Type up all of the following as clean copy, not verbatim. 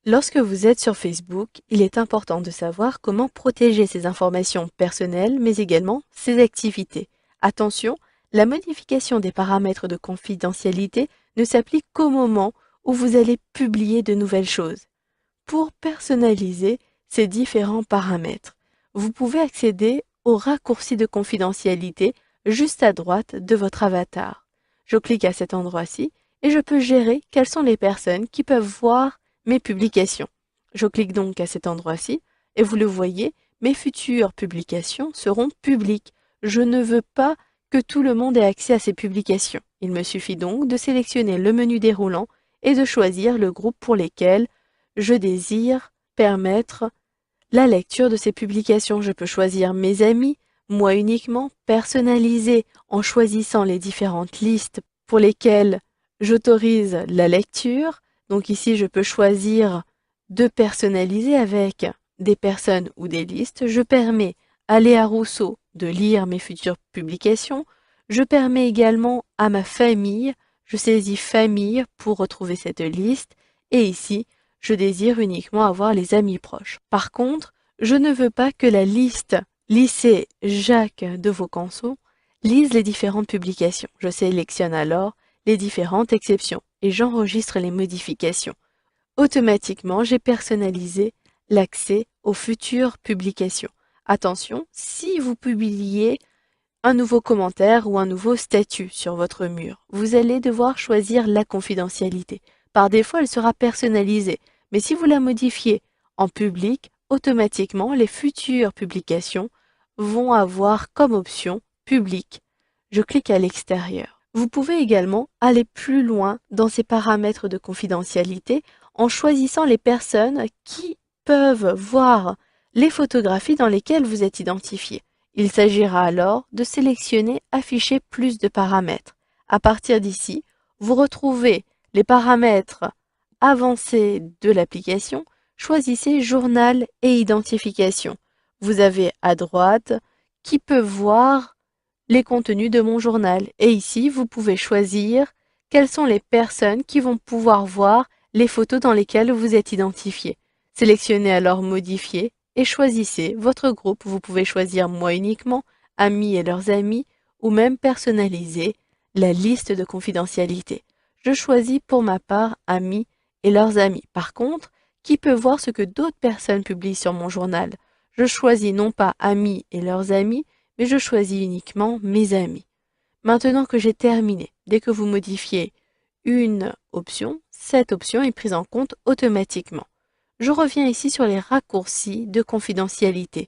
Lorsque vous êtes sur Facebook, il est important de savoir comment protéger ses informations personnelles, mais également ses activités. Attention, la modification des paramètres de confidentialité ne s'applique qu'au moment où vous allez publier de nouvelles choses. Pour personnaliser ces différents paramètres, vous pouvez accéder au raccourci de confidentialité juste à droite de votre avatar. Je clique à cet endroit-ci et je peux gérer quelles sont les personnes qui peuvent voir mes publications. Je clique donc à cet endroit-ci et vous le voyez, mes futures publications seront publiques. Je ne veux pas que tout le monde ait accès à ces publications. Il me suffit donc de sélectionner le menu déroulant et de choisir le groupe pour lesquels je désire permettre la lecture de ces publications. Je peux choisir mes amis, moi uniquement, personnaliser en choisissant les différentes listes pour lesquelles j'autorise la lecture. Donc ici, je peux choisir de personnaliser avec des personnes ou des listes. Je permets à Léa Rousseau de lire mes futures publications. Je permets également à ma famille, je saisis famille pour retrouver cette liste. Et ici, je désire uniquement avoir les amis proches. Par contre, je ne veux pas que la liste lycée Jacques de Vaucanson lise les différentes publications. Je sélectionne alors les différentes exceptions et j'enregistre les modifications. Automatiquement, j'ai personnalisé l'accès aux futures publications. Attention, si vous publiez un nouveau commentaire ou un nouveau statut sur votre mur, vous allez devoir choisir la confidentialité. Par défaut, elle sera personnalisée, mais si vous la modifiez en public, automatiquement, les futures publications vont avoir comme option public. Je clique à l'extérieur. Vous pouvez également aller plus loin dans ces paramètres de confidentialité en choisissant les personnes qui peuvent voir les photographies dans lesquelles vous êtes identifié. Il s'agira alors de sélectionner Afficher plus de paramètres. À partir d'ici, vous retrouvez les paramètres avancés de l'application. Choisissez Journal et Identification. Vous avez à droite qui peut voir les contenus de mon journal. Et ici, vous pouvez choisir quelles sont les personnes qui vont pouvoir voir les photos dans lesquelles vous êtes identifié. Sélectionnez alors Modifier et choisissez votre groupe. Vous pouvez choisir Moi uniquement, Amis et leurs amis, ou même personnaliser la liste de confidentialité. Je choisis pour ma part Amis et leurs amis. Par contre, qui peut voir ce que d'autres personnes publient sur mon journal? Je choisis non pas Amis et leurs amis, mais je choisis uniquement mes amis. Maintenant que j'ai terminé, dès que vous modifiez une option, cette option est prise en compte automatiquement. Je reviens ici sur les raccourcis de confidentialité.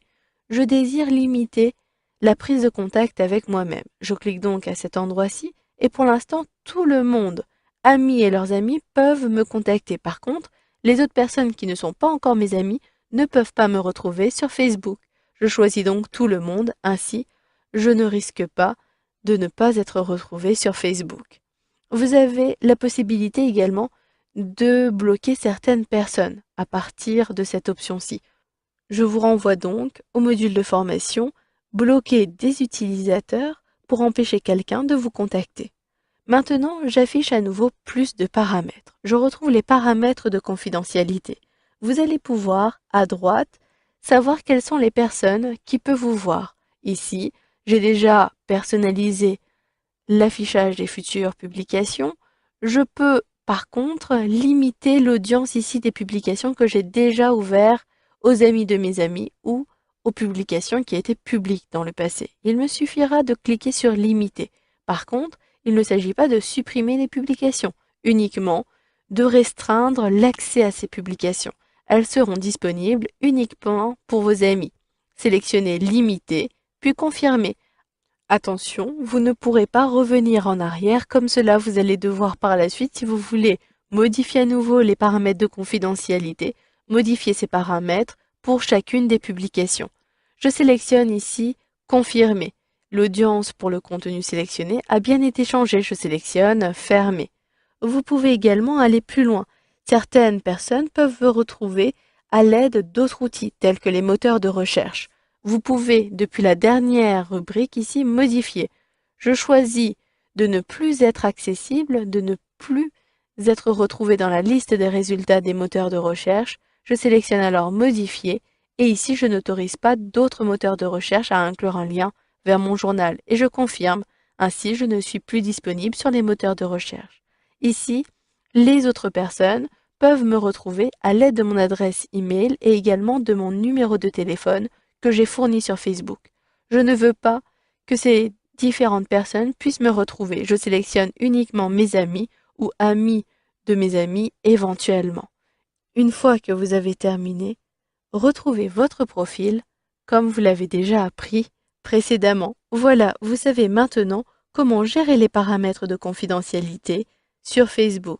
Je désire limiter la prise de contact avec moi-même. Je clique donc à cet endroit-ci et pour l'instant, tout le monde, amis et leurs amis, peuvent me contacter. Par contre, les autres personnes qui ne sont pas encore mes amis ne peuvent pas me retrouver sur Facebook. Je choisis donc tout le monde, ainsi je ne risque pas de ne pas être retrouvé sur Facebook. Vous avez la possibilité également de bloquer certaines personnes à partir de cette option-ci. Je vous renvoie donc au module de formation Bloquer des utilisateurs pour empêcher quelqu'un de vous contacter. Maintenant, j'affiche à nouveau plus de paramètres. Je retrouve les paramètres de confidentialité. Vous allez pouvoir, à droite, savoir quelles sont les personnes qui peuvent vous voir. Ici, j'ai déjà personnalisé l'affichage des futures publications. Je peux, par contre, limiter l'audience ici des publications que j'ai déjà ouvertes aux amis de mes amis ou aux publications qui étaient publiques dans le passé. Il me suffira de cliquer sur Limiter. Par contre, il ne s'agit pas de supprimer les publications, uniquement de restreindre l'accès à ces publications. Elles seront disponibles uniquement pour vos amis. Sélectionnez Limiter, puis Confirmer. Attention, vous ne pourrez pas revenir en arrière comme cela. Vous allez devoir par la suite, si vous voulez modifier à nouveau les paramètres de confidentialité, modifier ces paramètres pour chacune des publications. Je sélectionne ici Confirmer. L'audience pour le contenu sélectionné a bien été changée. Je sélectionne Fermer. Vous pouvez également aller plus loin. Certaines personnes peuvent vous retrouver à l'aide d'autres outils tels que les moteurs de recherche. Vous pouvez, depuis la dernière rubrique ici, modifier. Je choisis de ne plus être accessible, de ne plus être retrouvé dans la liste des résultats des moteurs de recherche, je sélectionne alors Modifier et ici je n'autorise pas d'autres moteurs de recherche à inclure un lien vers mon journal et je confirme, ainsi je ne suis plus disponible sur les moteurs de recherche. Ici, les autres personnes peuvent me retrouver à l'aide de mon adresse email et également de mon numéro de téléphone que j'ai fourni sur Facebook. Je ne veux pas que ces différentes personnes puissent me retrouver. Je sélectionne uniquement mes amis ou amis de mes amis éventuellement. Une fois que vous avez terminé, retrouvez votre profil comme vous l'avez déjà appris précédemment. Voilà, vous savez maintenant comment gérer les paramètres de confidentialité sur Facebook.